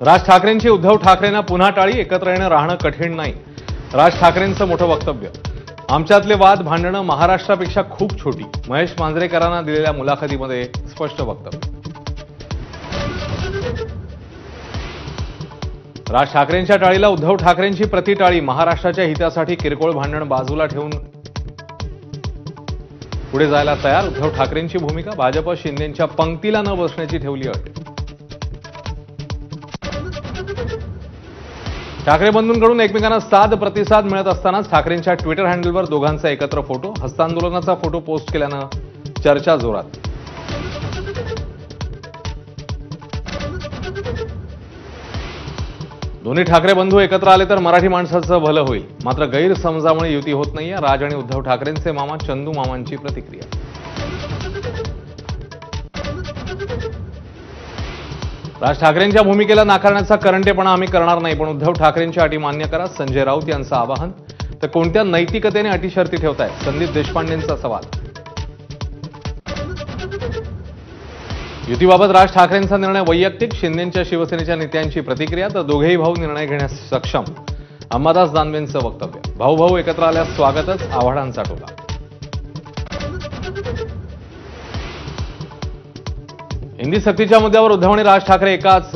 राज ठाकरेंची उद्धव ठाकरेंना पुन्हा टाळी, एकत्र येणं राहणं कठीण नाही. राज ठाकरेंचं मोठं वक्तव्य. आमच्यातले वाद भांडणं महाराष्ट्रापेक्षा खूप छोटी. महेश मांजरेकरांना दिलेल्या मुलाखतीमध्ये स्पष्ट वक्तव्य. राज ठाकरेंच्या टाळीला उद्धव ठाकरेंची प्रतिटाळी. महाराष्ट्राच्या हितासाठी किरकोळ भांडण बाजूला ठेवून पुढे जायला तयार. उद्धव ठाकरेंची भूमिका. भाजप शिंदेंच्या पंक्तीला न बसण्याची ठेवली अट. ठाकरे बंधूंकडून एकमेकांना साथ प्रतिसाद मिळत असतानाच ठाकरेंच्या ट्विटर हँडलवर दोघांचा एकत्र फोटो. हस्तांदोलनाचा फोटो पोस्ट केल्यानं चर्चा जोरात. दोन्ही ठाकरे बंधू एकत्र आले तर मराठी माणसाचं भलं होईल. मात्र गैरसमजामुळे युती होत नाहीये. राज आणि उद्धव ठाकरेंचे मामा चंदू मामांची प्रतिक्रिया. राज ठाकरेंच्या भूमिकेला नाकारण्याचा करंटेपणा आम्ही करणार नाही, पण उद्धव ठाकरेंच्या अटी मान्य करा. संजय राऊत यांचं आवाहन. तर कोणत्या नैतिकतेने अटी शर्ती ठेवताय? संदीप देशपांडेंचा सवाल. युतीबाबत राज ठाकरेंचा निर्णय वैयक्तिक. शिंदेंच्या शिवसेनेच्या नेत्यांची प्रतिक्रिया. तर दोघेही भाऊ निर्णय घेण्यास सक्षम. अंबादास दानवेंचं वक्तव्य. भाऊ भाऊ एकत्र आल्यास स्वागतच, आव्हाडांचा टोला. हिंदी सक्तीच्या मुद्द्यावर उद्धव आणि राज ठाकरे एकाच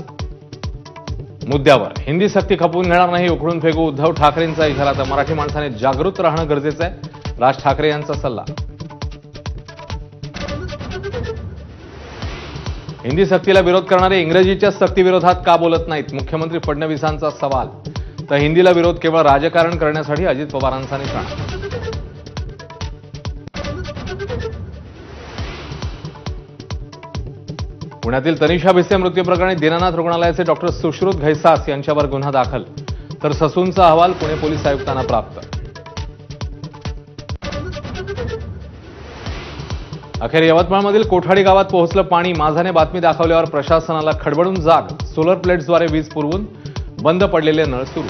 मुद्द्यावर. हिंदी सक्ती खपवून घेणार नाही, उखडून फेकू. उद्धव ठाकरेंचा इशारा. तर मराठी माणसाने जागृत राहणं गरजेचं आहे, राज ठाकरे यांचा सल्ला. हिंदी सक्तीला विरोध करणारे इंग्रजीच्या सक्तीविरोधात का बोलत नाहीत? मुख्यमंत्री फडणवीसांचा सवाल. तर हिंदीला विरोध केवळ राजकारण करण्यासाठी अजित पवारांचा निशाणा. पुण्यातील तनिषा भिसे मृत्यू प्रकरणी दीनानाथ रुग्णालयाचे डॉक्टर सुश्रुत घैसास यांच्यावर गुन्हा दाखल. तर ससूनचा अहवाल पुणे पोलीस आयुक्तांना प्राप्त. अखेर यवतमाळमधील कोठाडी गावात पोहोचलं पाणी. माझाने बातमी दाखवल्यावर प्रशासनाला खडबडून जाग. सोलर प्लेट्सद्वारे वीज पुरवून बंद पडलेले नळ सुरू.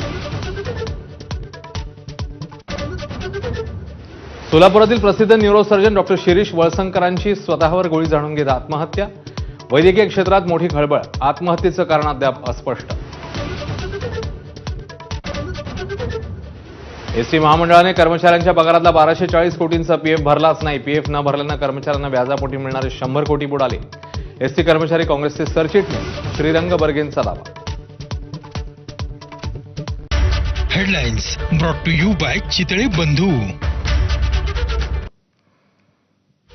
सोलापुरातील प्रसिद्ध न्यूरोसर्जन डॉक्टर शिरीष वळसंकरांची स्वतःवर गोळी झाडून घेत आत्महत्या. वैद्यकीय क्षेत्रात मोठी खळबळ. आत्महत्येचं कारण अद्याप अस्पष्ट. एसटी महामंडळाने कर्मचाऱ्यांच्या पगारातला 1240 कोटींचा पीएफ भरलाच नाही. पीएफ न भरल्यानं कर्मचाऱ्यांना व्याजापोटी मिळणारे 100 कोटी बुडाले. एसटी कर्मचारी काँग्रेसचे सरचिटणीस श्रीरंग बर्गेंचा दावा. Headlines brought to you by Chitale बंधू.